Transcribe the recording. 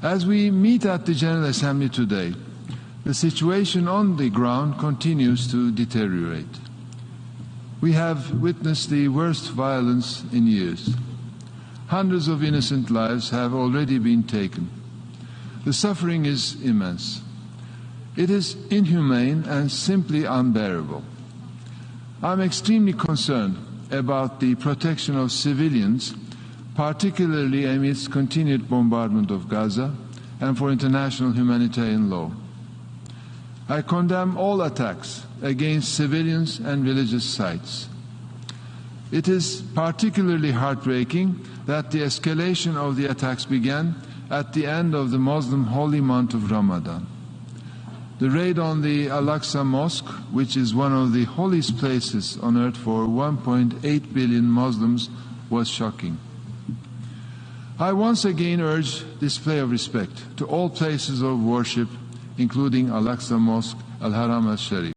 As we meet at the General Assembly today, the situation on the ground continues to deteriorate. We have witnessed the worst violence in years. Hundreds of innocent lives have already been taken. The suffering is immense. It is inhumane and simply unbearable. I'm extremely concerned about the protection of civilians, particularly amidst continued bombardment of Gaza, and for international humanitarian law. I condemn all attacks against civilians and religious sites. It is particularly heartbreaking that the escalation of the attacks began at the end of the Muslim holy month of Ramadan. The raid on the Al-Aqsa Mosque, which is one of the holiest places on earth for 1.8 billion Muslims, was shocking. I once again urge display of respect to all places of worship, including Al-Aqsa Mosque, Al-Haram al-Sharif.